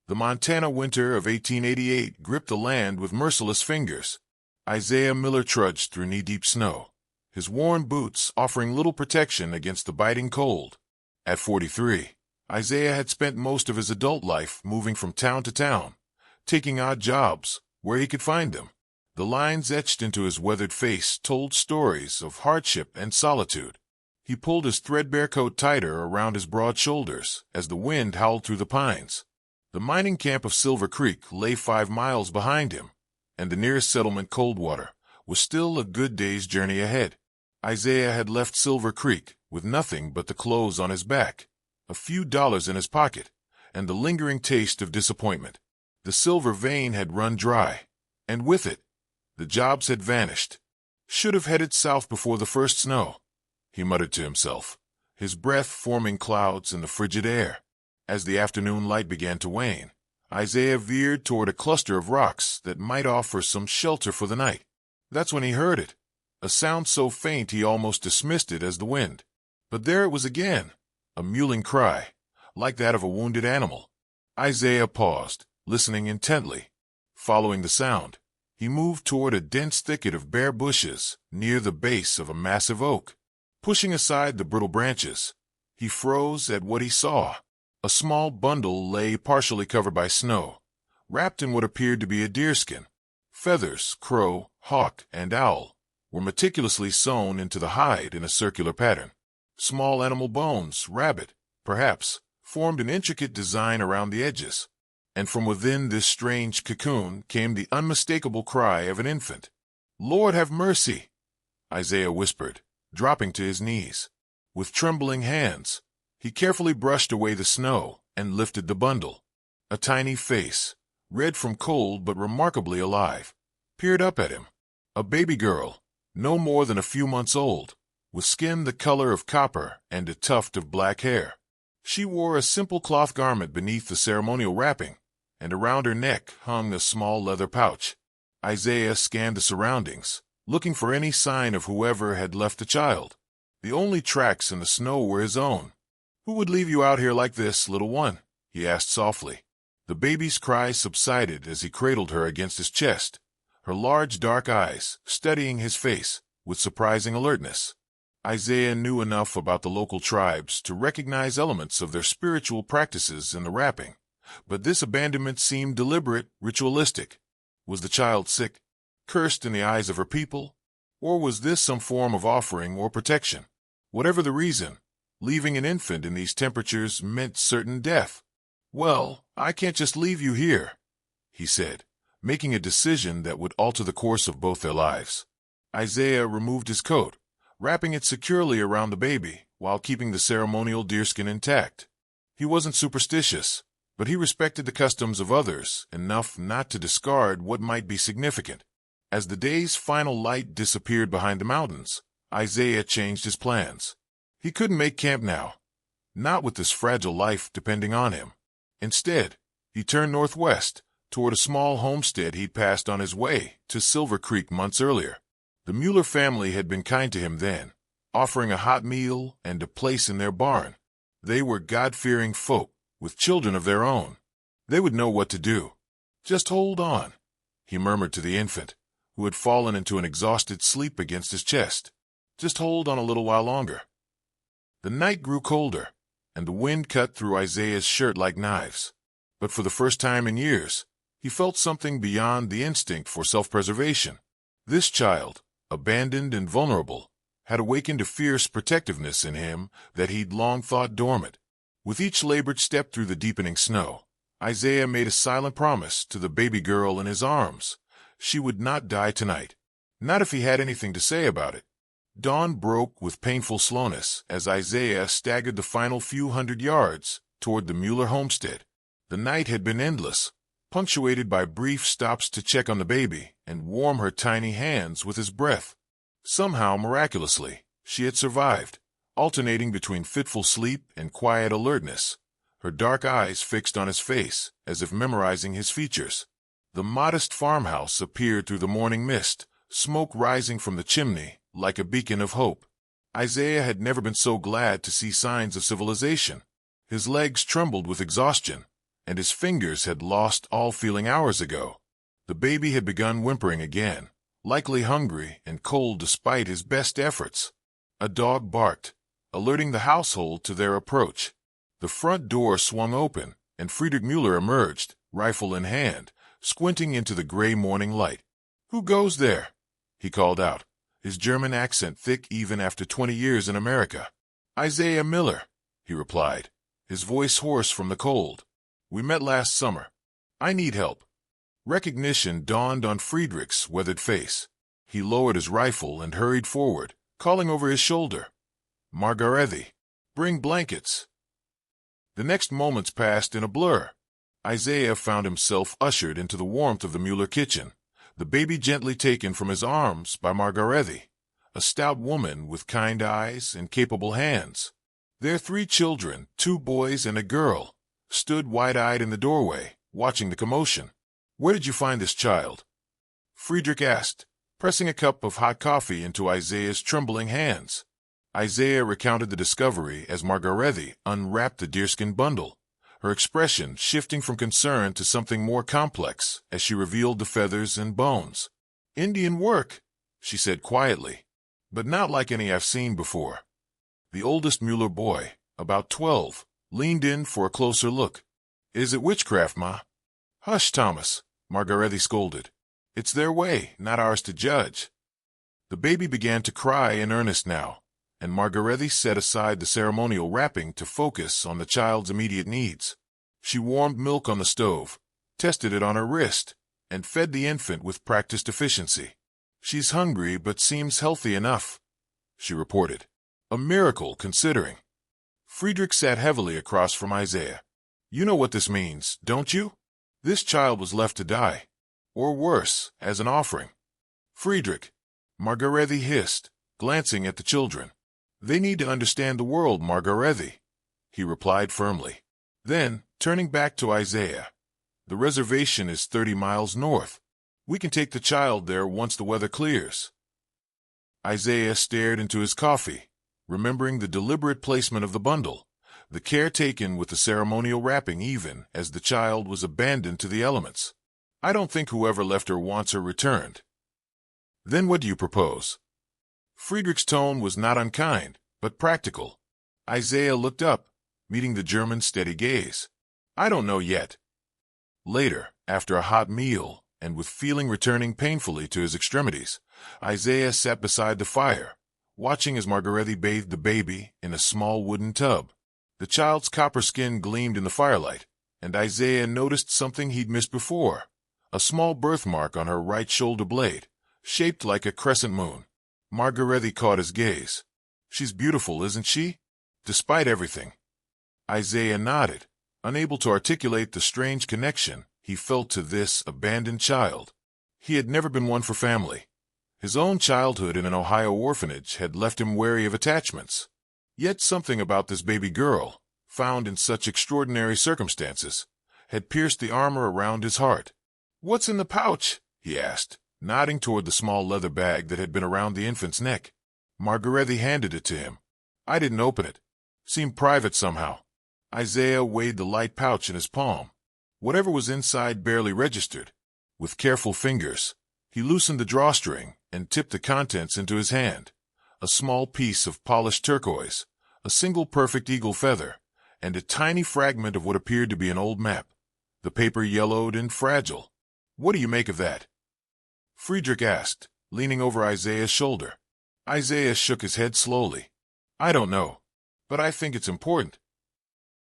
The Montana winter of 1888 gripped the land with merciless fingers. Isaiah Miller trudged through knee-deep snow, his worn boots offering little protection against the biting cold. At 43, Isaiah had spent most of his adult life moving from town to town, taking odd jobs where he could find them. The lines etched into his weathered face told stories of hardship and solitude. He pulled his threadbare coat tighter around his broad shoulders as the wind howled through the pines. The mining camp of Silver Creek lay 5 miles behind him, and the nearest settlement, Coldwater, was still a good day's journey ahead. Isaiah had left Silver Creek with nothing but the clothes on his back, a few dollars in his pocket, and the lingering taste of disappointment. The silver vein had run dry, and with it, the jobs had vanished. Should have headed south before the first snow, he muttered to himself, his breath forming clouds in the frigid air. As the afternoon light began to wane, Isaiah veered toward a cluster of rocks that might offer some shelter for the night. That's when he heard it, a sound so faint he almost dismissed it as the wind. But there it was again, a mewling cry, like that of a wounded animal. Isaiah paused, listening intently. Following the sound, he moved toward a dense thicket of bare bushes near the base of a massive oak. Pushing aside the brittle branches, he froze at what he saw. A small bundle lay partially covered by snow, wrapped in what appeared to be a deerskin. Feathers, crow, hawk, and owl, were meticulously sewn into the hide in a circular pattern. Small animal bones, rabbit, perhaps, formed an intricate design around the edges. And from within this strange cocoon came the unmistakable cry of an infant. "Lord have mercy!" Isaiah whispered, dropping to his knees. With trembling hands, he carefully brushed away the snow and lifted the bundle. A tiny face, red from cold but remarkably alive, peered up at him. A baby girl, no more than a few months old, with skin the color of copper and a tuft of black hair. She wore a simple cloth garment beneath the ceremonial wrapping, and around her neck hung a small leather pouch. Isaiah scanned the surroundings, looking for any sign of whoever had left the child. The only tracks in the snow were his own. "Who would leave you out here like this, little one?" he asked softly. The baby's cries subsided as he cradled her against his chest, her large dark eyes studying his face with surprising alertness. Isaiah knew enough about the local tribes to recognize elements of their spiritual practices in the wrapping, but this abandonment seemed deliberate, ritualistic. Was the child sick, cursed in the eyes of her people, or was this some form of offering or protection? Whatever the reason, leaving an infant in these temperatures meant certain death. "Well, I can't just leave you here," he said, making a decision that would alter the course of both their lives. Isaiah removed his coat, wrapping it securely around the baby while keeping the ceremonial deerskin intact. He wasn't superstitious, but he respected the customs of others enough not to discard what might be significant. As the day's final light disappeared behind the mountains, Isaiah changed his plans. He couldn't make camp now, not with this fragile life depending on him. Instead, he turned northwest, toward a small homestead he'd passed on his way to Silver Creek months earlier. The Mueller family had been kind to him then, offering a hot meal and a place in their barn. They were God-fearing folk, with children of their own. They would know what to do. "Just hold on," he murmured to the infant, who had fallen into an exhausted sleep against his chest. "Just hold on a little while longer." The night grew colder, and the wind cut through Isaiah's shirt like knives. But for the first time in years, he felt something beyond the instinct for self-preservation. This child, abandoned and vulnerable, had awakened a fierce protectiveness in him that he'd long thought dormant. With each labored step through the deepening snow, Isaiah made a silent promise to the baby girl in his arms. She would not die tonight, not if he had anything to say about it. Dawn broke with painful slowness as Isaiah staggered the final few hundred yards toward the Mueller homestead. The night had been endless, punctuated by brief stops to check on the baby and warm her tiny hands with his breath. Somehow, miraculously, she had survived, alternating between fitful sleep and quiet alertness, her dark eyes fixed on his face as if memorizing his features. The modest farmhouse appeared through the morning mist, smoke rising from the chimney like a beacon of hope. Isaiah had never been so glad to see signs of civilization. His legs trembled with exhaustion, and his fingers had lost all feeling hours ago. The baby had begun whimpering again, likely hungry and cold despite his best efforts. A dog barked, alerting the household to their approach. The front door swung open, and Friedrich Müller emerged, rifle in hand, squinting into the gray morning light. "Who goes there?" he called out, his German accent thick even after 20 years in America. "Isaiah Miller," he replied, his voice hoarse from the cold. "We met last summer. I need help." Recognition dawned on Friedrich's weathered face. He lowered his rifle and hurried forward, calling over his shoulder, "Margarethi, bring blankets." The next moments passed in a blur. Isaiah found himself ushered into the warmth of the Müller kitchen, the baby gently taken from his arms by Margarethi, a stout woman with kind eyes and capable hands. Their 3 children, 2 boys and a girl, stood wide-eyed in the doorway, watching the commotion. "Where did you find this child?" Friedrich asked, pressing a cup of hot coffee into Isaiah's trembling hands. Isaiah recounted the discovery as Margarethi unwrapped the deerskin bundle, her expression shifting from concern to something more complex as she revealed the feathers and bones. "Indian work," she said quietly, "but not like any I've seen before." The oldest Müller boy, about 12, leaned in for a closer look. "Is it witchcraft, Ma?" "Hush, Thomas," Margarethi scolded. "It's their way, not ours to judge." The baby began to cry in earnest now, and Margarethi set aside the ceremonial wrapping to focus on the child's immediate needs. She warmed milk on the stove, tested it on her wrist, and fed the infant with practiced efficiency. "She's hungry but seems healthy enough," she reported. "A miracle, considering." Friedrich sat heavily across from Isaiah. "You know what this means, don't you? This child was left to die. Or worse, as an offering." "Friedrich," Margarethi hissed, glancing at the children. "They need to understand the world, Margarethi," he replied firmly. Then, turning back to Isaiah, "The reservation is 30 miles north. We can take the child there once the weather clears." Isaiah stared into his coffee, remembering the deliberate placement of the bundle, the care taken with the ceremonial wrapping even as the child was abandoned to the elements. "I don't think whoever left her wants her returned." "Then what do you propose?" Friedrich's tone was not unkind, but practical. Isaiah looked up, meeting the German's steady gaze. "I don't know yet." Later, after a hot meal, and with feeling returning painfully to his extremities, Isaiah sat beside the fire, watching as Margarethi bathed the baby in a small wooden tub. The child's copper skin gleamed in the firelight, and Isaiah noticed something he'd missed before, a small birthmark on her right shoulder blade, shaped like a crescent moon. Margarethi caught his gaze. "She's beautiful, isn't she? Despite everything." Isaiah nodded, unable to articulate the strange connection he felt to this abandoned child. He had never been one for family. His own childhood in an Ohio orphanage had left him wary of attachments. Yet something about this baby girl, found in such extraordinary circumstances, had pierced the armor around his heart. "What's in the pouch?" he asked, nodding toward the small leather bag that had been around the infant's neck. Margarethi handed it to him. "I didn't open it. Seemed private somehow." Isaiah weighed the light pouch in his palm. Whatever was inside barely registered. With careful fingers, he loosened the drawstring and tipped the contents into his hand. A small piece of polished turquoise, a single perfect eagle feather, and a tiny fragment of what appeared to be an old map. The paper yellowed and fragile. "What do you make of that?" Friedrich asked, leaning over Isaiah's shoulder. Isaiah shook his head slowly. "I don't know, but I think it's important."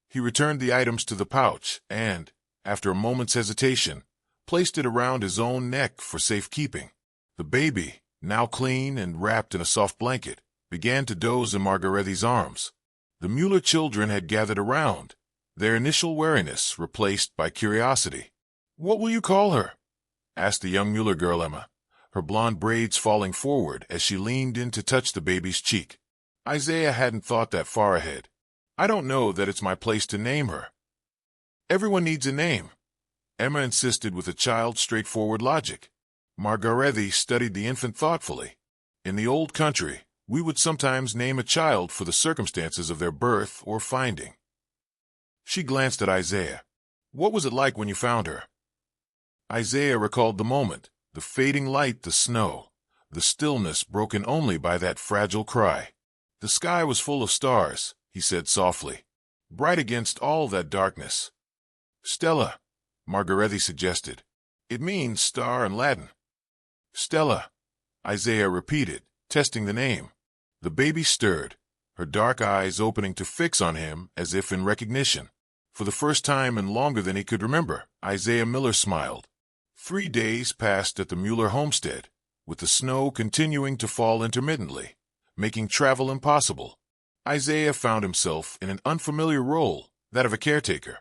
He returned the items to the pouch and, after a moment's hesitation, placed it around his own neck for safekeeping. The baby, now clean and wrapped in a soft blanket, began to doze in Margarethi's arms. The Müller children had gathered around, their initial wariness replaced by curiosity. "What will you call her?" asked the young Müller girl Emma, her blonde braids falling forward as she leaned in to touch the baby's cheek. Isaiah hadn't thought that far ahead. "I don't know that it's my place to name her." "Everyone needs a name," Emma insisted with a child's straightforward logic. Margarethi studied the infant thoughtfully. "In the old country, we would sometimes name a child for the circumstances of their birth or finding." She glanced at Isaiah. What was it like when you found her? Isaiah recalled the moment, the fading light, the snow, the stillness broken only by that fragile cry. The sky was full of stars, he said softly, bright against all that darkness. Stella, Margaretti suggested. It means star in Latin. Stella, Isaiah repeated, testing the name. The baby stirred, her dark eyes opening to fix on him as if in recognition. For the first time in longer than he could remember, Isaiah Miller smiled. 3 days passed at the Mueller homestead, with the snow continuing to fall intermittently, making travel impossible. Isaiah found himself in an unfamiliar role, that of a caretaker.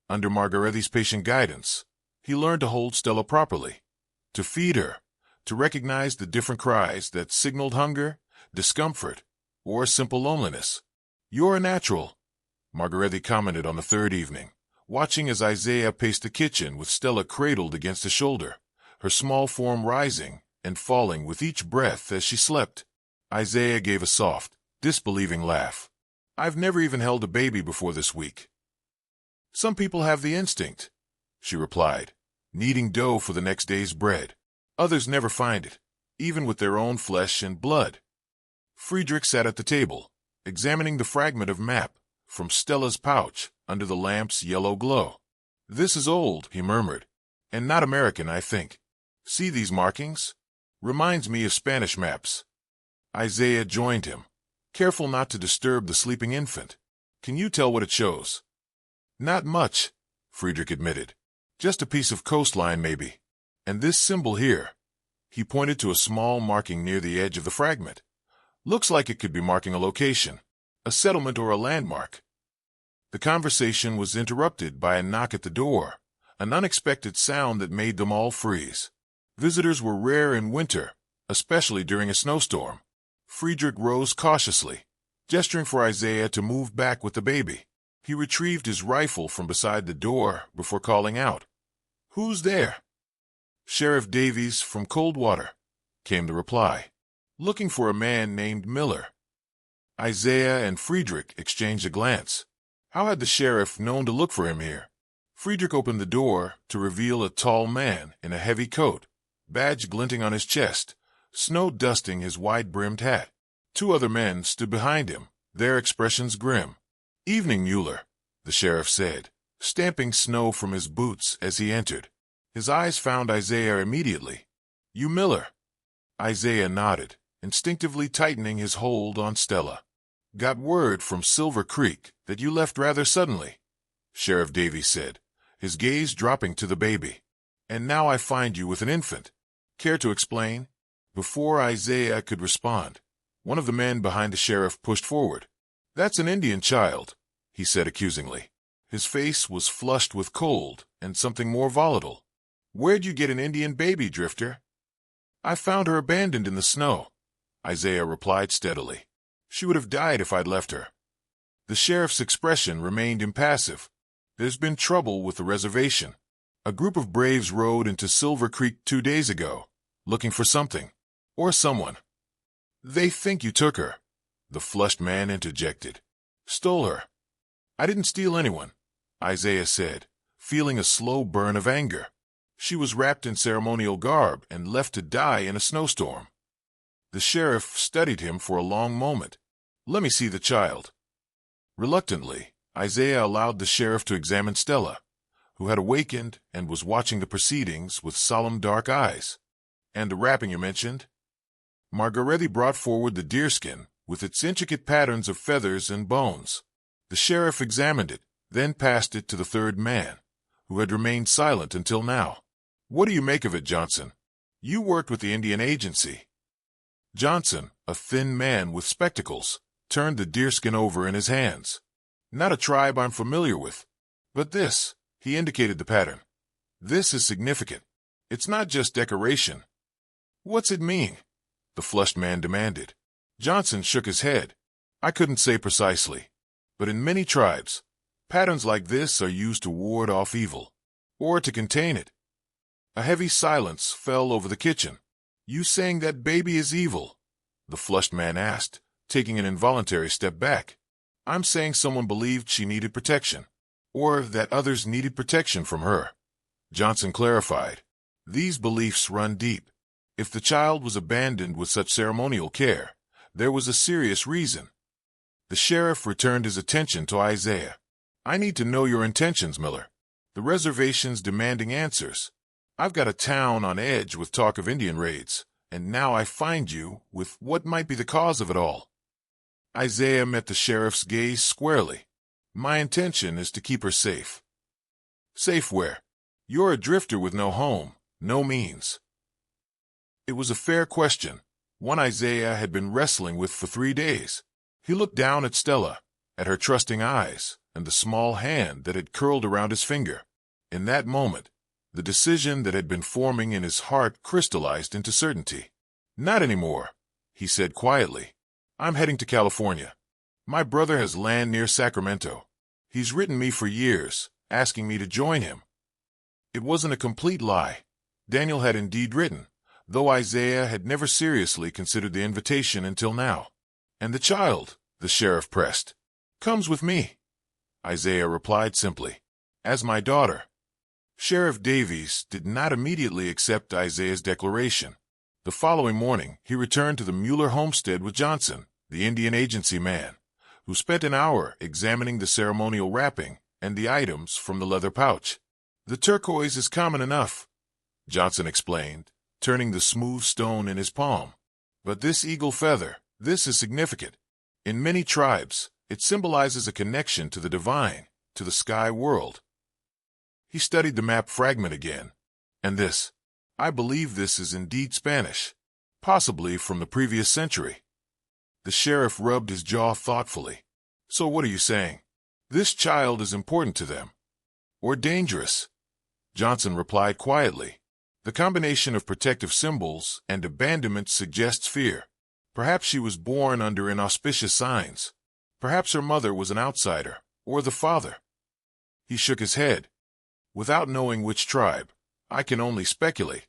Under Margaretti's patient guidance, he learned to hold Stella properly, to feed her, to recognize the different cries that signaled hunger, discomfort, or simple loneliness. "You're a natural," Margaretti commented on the third evening, watching as Isaiah paced the kitchen with Stella cradled against his shoulder, her small form rising and falling with each breath as she slept. Isaiah gave a soft, disbelieving laugh. "I've never even held a baby before this week." "Some people have the instinct," she replied, kneading dough for the next day's bread. "Others never find it, even with their own flesh and blood." Friedrich sat at the table, examining the fragment of map from Stella's pouch under the lamp's yellow glow. "This is old," he murmured, "and not American, I think. See these markings? Reminds me of Spanish maps." Isaiah joined him, careful not to disturb the sleeping infant. "Can you tell what it shows?" "Not much," Friedrich admitted. "Just a piece of coastline, maybe. And this symbol here." He pointed to a small marking near the edge of the fragment. "Looks like it could be marking a location, a settlement or a landmark." The conversation was interrupted by a knock at the door, an unexpected sound that made them all freeze. Visitors were rare in winter, especially during a snowstorm. Friedrich rose cautiously, gesturing for Isaiah to move back with the baby. He retrieved his rifle from beside the door before calling out, "Who's there?" "Sheriff Davies from Coldwater," came the reply. "Looking for a man named Miller." Isaiah and Friedrich exchanged a glance. How had the sheriff known to look for him here? Friedrich opened the door to reveal a tall man in a heavy coat, badge glinting on his chest, snow dusting his wide-brimmed hat. 2 other men stood behind him, their expressions grim. "Evening, Mueller," the sheriff said, stamping snow from his boots as he entered. His eyes found Isaiah immediately. "You Miller?" Isaiah nodded, instinctively tightening his hold on Stella. "Got word from Silver Creek that you left rather suddenly," Sheriff Davies said, his gaze dropping to the baby. "And now I find you with an infant. Care to explain?" Before Isaiah could respond, one of the men behind the sheriff pushed forward. "That's an Indian child," he said accusingly. His face was flushed with cold and something more volatile. "Where'd you get an Indian baby, Drifter?" "I found her abandoned in the snow," Isaiah replied steadily. "She would have died if I'd left her." The sheriff's expression remained impassive. "There's been trouble with the reservation. A group of braves rode into Silver Creek 2 days ago, looking for something, or someone. They think you took her," the flushed man interjected. "Stole her." "I didn't steal anyone," Isaiah said, feeling a slow burn of anger. "She was wrapped in ceremonial garb and left to die in a snowstorm." The sheriff studied him for a long moment. "Let me see the child." Reluctantly, Isaiah allowed the sheriff to examine Stella, who had awakened and was watching the proceedings with solemn dark eyes. "And the wrapping you mentioned?" Margaretti brought forward the deerskin with its intricate patterns of feathers and bones. The sheriff examined it, then passed it to the third man, who had remained silent until now. "What do you make of it, Johnson? You worked with the Indian Agency." Johnson, a thin man with spectacles, turned the deerskin over in his hands. "Not a tribe I'm familiar with. But this," he indicated the pattern. "This is significant. It's not just decoration." "What's it mean?" the flushed man demanded. Johnson shook his head. "I couldn't say precisely. But in many tribes, patterns like this are used to ward off evil, or to contain it." A heavy silence fell over the kitchen. "You saying that baby is evil?" the flushed man asked, taking an involuntary step back. "I'm saying someone believed she needed protection, or that others needed protection from her. Johnson clarified. These beliefs run deep. If the child was abandoned with such ceremonial care, there was a serious reason. The sheriff returned his attention to Isaiah. I need to know your intentions, Miller. The reservation's demanding answers. I've got a town on edge with talk of Indian raids, and now I find you with what might be the cause of it all. Isaiah met the sheriff's gaze squarely. My intention is to keep her safe. Safe where? You're a drifter with no home, no means. It was a fair question, one Isaiah had been wrestling with for 3 days. He looked down at Stella, at her trusting eyes, and the small hand that had curled around his finger. In that moment, the decision that had been forming in his heart crystallized into certainty. Not anymore, he said quietly. I'm heading to California. My brother has land near Sacramento. He's written me for years, asking me to join him. It wasn't a complete lie. Daniel had indeed written, though Isaiah had never seriously considered the invitation until now. And the child, the sheriff pressed, comes with me. Isaiah replied simply, as my daughter. Sheriff Davies did not immediately accept Isaiah's declaration. The following morning, he returned to the Mueller homestead with Johnson, the Indian agency man, who spent an hour examining the ceremonial wrapping and the items from the leather pouch. The turquoise is common enough, Johnson explained, turning the smooth stone in his palm. But this eagle feather, this is significant. In many tribes, it symbolizes a connection to the divine, to the sky world. He studied the map fragment again. And this, I believe this is indeed Spanish, possibly from the previous century. The sheriff rubbed his jaw thoughtfully. So what are you saying? This child is important to them. Or dangerous? Johnson replied quietly. The combination of protective symbols and abandonment suggests fear. Perhaps she was born under inauspicious signs. Perhaps her mother was an outsider, or the father. He shook his head. Without knowing which tribe, I can only speculate.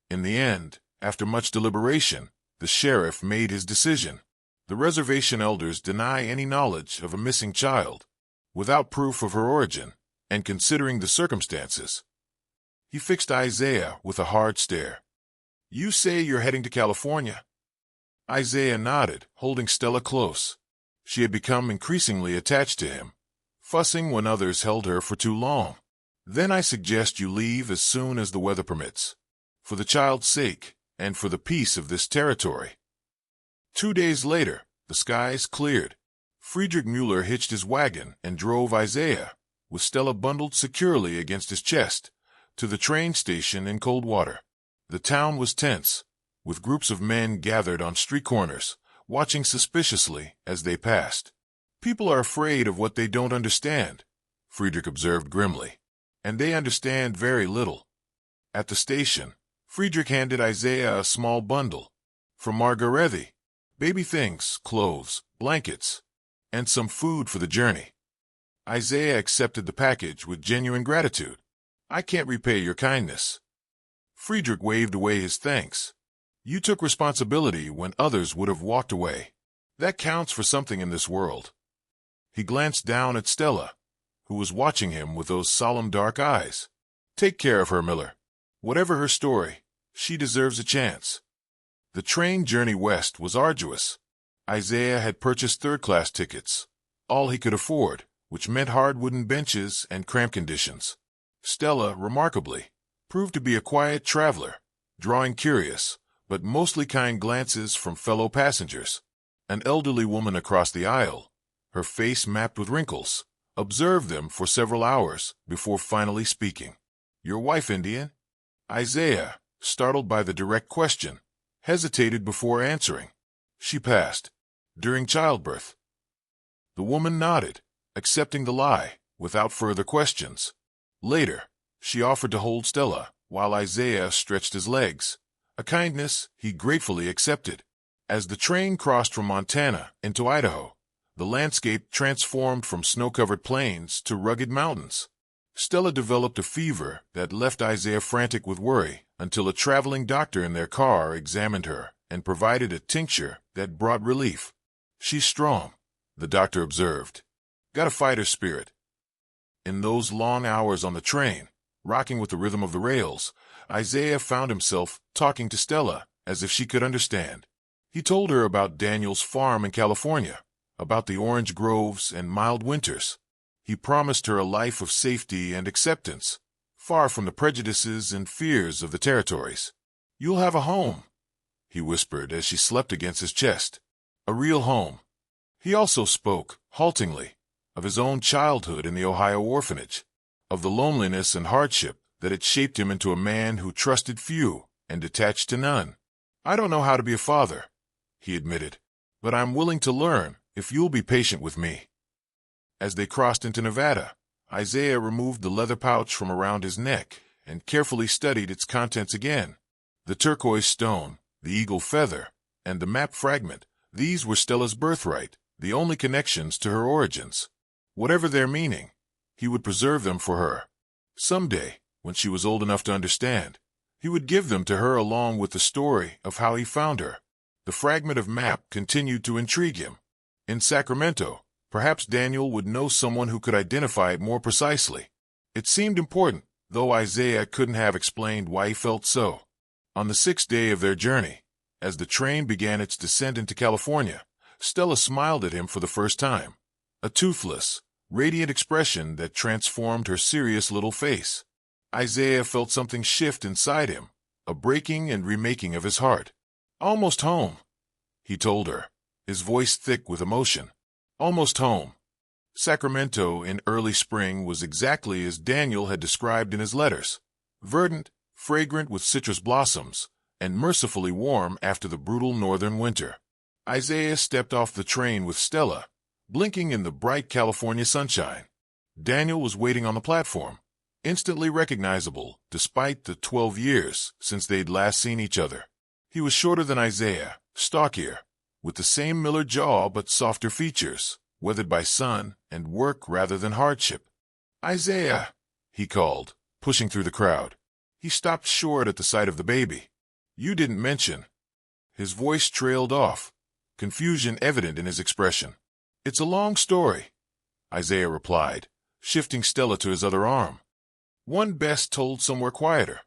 In the end, after much deliberation, the sheriff made his decision. The reservation elders deny any knowledge of a missing child, without proof of her origin, and considering the circumstances. He fixed Isaiah with a hard stare. You say you're heading to California? Isaiah nodded, holding Stella close. She had become increasingly attached to him, fussing when others held her for too long. Then I suggest you leave as soon as the weather permits, for the child's sake and for the peace of this territory. 2 days later, the skies cleared. Friedrich Mueller hitched his wagon and drove Isaiah, with Stella bundled securely against his chest, to the train station in Coldwater. The town was tense, with groups of men gathered on street corners, watching suspiciously as they passed. People are afraid of what they don't understand, Friedrich observed grimly. And they understand very little. At the station, Friedrich handed Isaiah a small bundle. From Margarethi, baby things, clothes, blankets, and some food for the journey. Isaiah accepted the package with genuine gratitude. I can't repay your kindness. Friedrich waved away his thanks. You took responsibility when others would have walked away. That counts for something in this world. He glanced down at Stella, who was watching him with those solemn dark eyes. Take care of her, Miller. Whatever her story, she deserves a chance. The train journey west was arduous. Isaiah had purchased third-class tickets, all he could afford, which meant hard wooden benches and cramped conditions. Stella, remarkably, proved to be a quiet traveler, drawing curious, but mostly kind glances from fellow passengers. An elderly woman across the aisle, her face mapped with wrinkles, observed them for several hours before finally speaking. Your wife Indian? Isaiah, startled by the direct question, hesitated before answering. She passed. During childbirth. The woman nodded, accepting the lie, without further questions. Later, she offered to hold Stella, while Isaiah stretched his legs, a kindness he gratefully accepted. As the train crossed from Montana into Idaho, the landscape transformed from snow-covered plains to rugged mountains. Stella developed a fever that left Isaiah frantic with worry until a traveling doctor in their car examined her and provided a tincture that brought relief. She's strong, the doctor observed. Got a fighter spirit. In those long hours on the train, rocking with the rhythm of the rails, Isaiah found himself talking to Stella as if she could understand. He told her about Daniel's farm in California, about the orange groves and mild winters. He promised her a life of safety and acceptance, far from the prejudices and fears of the territories. "You'll have a home," he whispered as she slept against his chest. "A real home." He also spoke, haltingly, of his own childhood in the Ohio orphanage, of the loneliness and hardship that had shaped him into a man who trusted few and attached to none. "I don't know how to be a father," he admitted, "but I'm willing to learn if you'll be patient with me." As they crossed into Nevada, Isaiah removed the leather pouch from around his neck and carefully studied its contents again. The turquoise stone, the eagle feather, and the map fragment, these were Stella's birthright, the only connections to her origins. Whatever their meaning, he would preserve them for her. Someday, when she was old enough to understand, he would give them to her along with the story of how he found her. The fragment of map continued to intrigue him. In Sacramento, perhaps Daniel would know someone who could identify it more precisely. It seemed important, though Isaiah couldn't have explained why he felt so. On the 6th day of their journey, as the train began its descent into California, Stella smiled at him for the first time. A toothless, radiant expression that transformed her serious little face. Isaiah felt something shift inside him, a breaking and remaking of his heart. "Almost home," he told her, his voice thick with emotion. "Almost home." Sacramento in early spring was exactly as Daniel had described in his letters. Verdant, fragrant with citrus blossoms, and mercifully warm after the brutal northern winter. Isaiah stepped off the train with Stella, blinking in the bright California sunshine. Daniel was waiting on the platform, instantly recognizable despite the 12 years since they'd last seen each other. He was shorter than Isaiah, stockier, with the same Miller jaw but softer features, weathered by sun and work rather than hardship. "Isaiah," he called, pushing through the crowd. He stopped short at the sight of the baby. "You didn't mention." His voice trailed off, confusion evident in his expression. "It's a long story," Isaiah replied, shifting Stella to his other arm. "One best told somewhere quieter."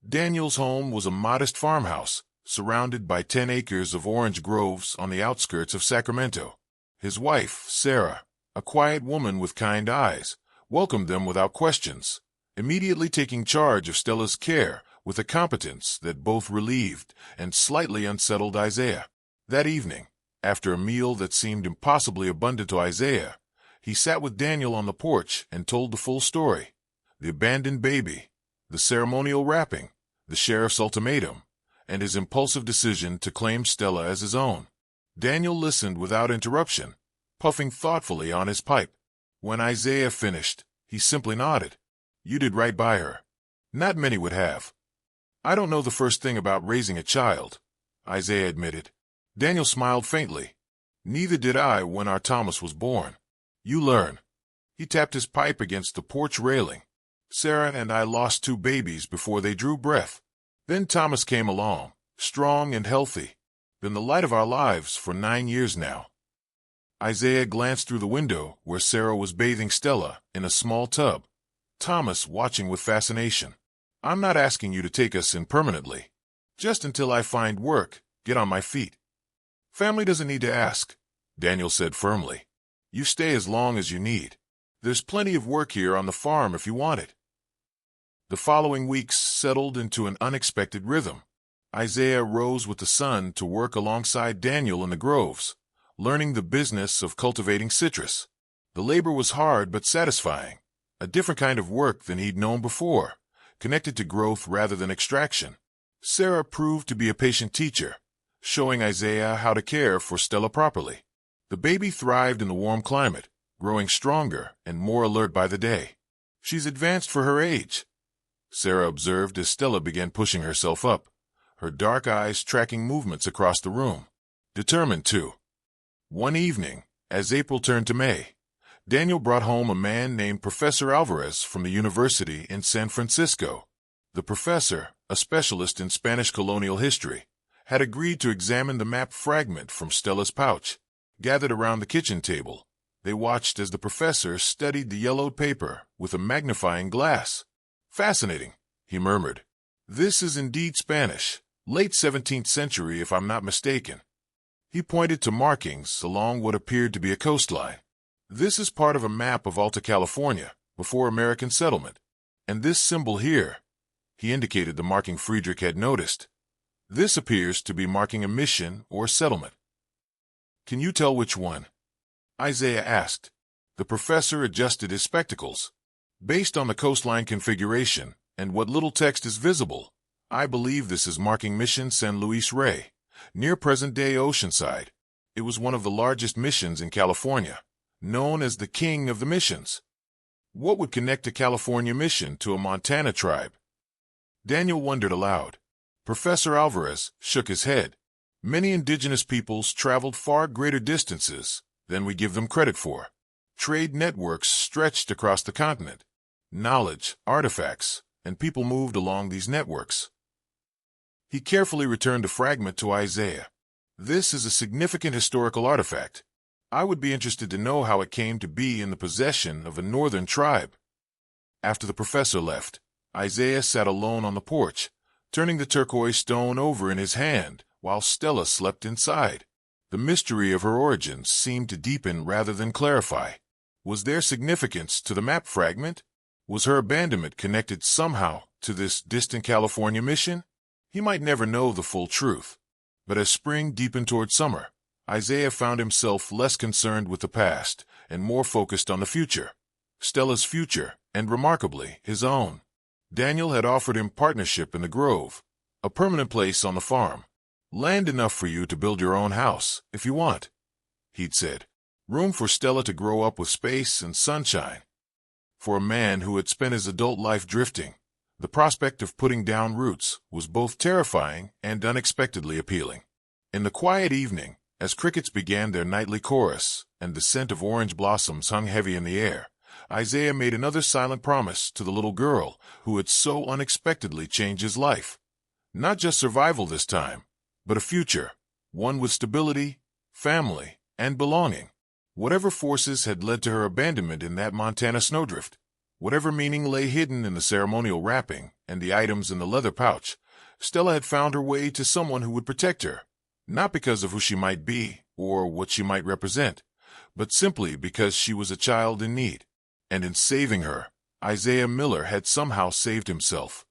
Daniel's home was a modest farmhouse, surrounded by 10 acres of orange groves on the outskirts of Sacramento. His wife, Sarah, a quiet woman with kind eyes, welcomed them without questions, immediately taking charge of Stella's care with a competence that both relieved and slightly unsettled Isaiah. That evening, after a meal that seemed impossibly abundant to Isaiah, he sat with Daniel on the porch and told the full story. The abandoned baby, the ceremonial wrapping, the sheriff's ultimatum, and his impulsive decision to claim Stella as his own. Daniel listened without interruption, puffing thoughtfully on his pipe. When Isaiah finished, he simply nodded. "You did right by her. Not many would have." "I don't know the first thing about raising a child," Isaiah admitted. Daniel smiled faintly. "Neither did I when our Thomas was born. You learn." He tapped his pipe against the porch railing. "Sarah and I lost 2 babies before they drew breath. Then Thomas came along, strong and healthy. Been the light of our lives for 9 years now." Isaiah glanced through the window where Sarah was bathing Stella in a small tub, Thomas watching with fascination. "I'm not asking you to take us in permanently. Just until I find work, get on my feet." "Family doesn't need to ask," Daniel said firmly. "You stay as long as you need. There's plenty of work here on the farm if you want it." The following weeks settled into an unexpected rhythm. Isaiah rose with the sun to work alongside Daniel in the groves, learning the business of cultivating citrus. The labor was hard but satisfying, a different kind of work than he'd known before, connected to growth rather than extraction. Sarah proved to be a patient teacher, showing Isaiah how to care for Stella properly. The baby thrived in the warm climate, growing stronger and more alert by the day. "She's advanced for her age," Sarah observed as Stella began pushing herself up, her dark eyes tracking movements across the room. Determined, too. One evening, as April turned to May, Daniel brought home a man named Professor Alvarez from the university in San Francisco. The professor, a specialist in Spanish colonial history, had agreed to examine the map fragment from Stella's pouch, gathered around the kitchen table, They watched as the professor studied the yellowed paper with a magnifying glass. "Fascinating," he murmured. "This is indeed Spanish, late 17th century if I'm not mistaken." He pointed to markings along what appeared to be a coastline. "This is part of a map of Alta California, before American settlement. And this symbol here," he indicated the marking Friedrich had noticed. "This appears to be marking a mission or settlement." "Can you tell which one?" Isaiah asked. The professor adjusted his spectacles. "Based on the coastline configuration and what little text is visible, I believe this is marking Mission San Luis Rey, near present-day Oceanside. It was one of the largest missions in California, known as the King of the Missions." What would connect a California mission to a Montana tribe? Daniel wondered aloud. Professor Alvarez shook his head. "Many indigenous peoples traveled far greater distances than we give them credit for. Trade networks stretched across the continent. Knowledge, artifacts, and people moved along these networks." He carefully returned a fragment to Isaiah. "This is a significant historical artifact. I would be interested to know how it came to be in the possession of a northern tribe." After the professor left, Isaiah sat alone on the porch, turning the turquoise stone over in his hand while Stella slept inside. The mystery of her origins seemed to deepen rather than clarify. Was there significance to the map fragment? Was her abandonment connected somehow to this distant California mission? He might never know the full truth. But as spring deepened toward summer, Isaiah found himself less concerned with the past and more focused on the future. Stella's future, and remarkably, his own. Daniel had offered him partnership in the Grove, a permanent place on the farm. "Land enough for you to build your own house, if you want," he'd said. "Room for Stella to grow up with space and sunshine." For a man who had spent his adult life drifting, the prospect of putting down roots was both terrifying and unexpectedly appealing. In the quiet evening, as crickets began their nightly chorus and the scent of orange blossoms hung heavy in the air, Isaiah made another silent promise to the little girl who had so unexpectedly changed his life. Not just survival this time, but a future, one with stability, family, and belonging. Whatever forces had led to her abandonment in that Montana snowdrift, whatever meaning lay hidden in the ceremonial wrapping and the items in the leather pouch, Stella had found her way to someone who would protect her, not because of who she might be or what she might represent, but simply because she was a child in need. And in saving her, Isaiah Miller had somehow saved himself.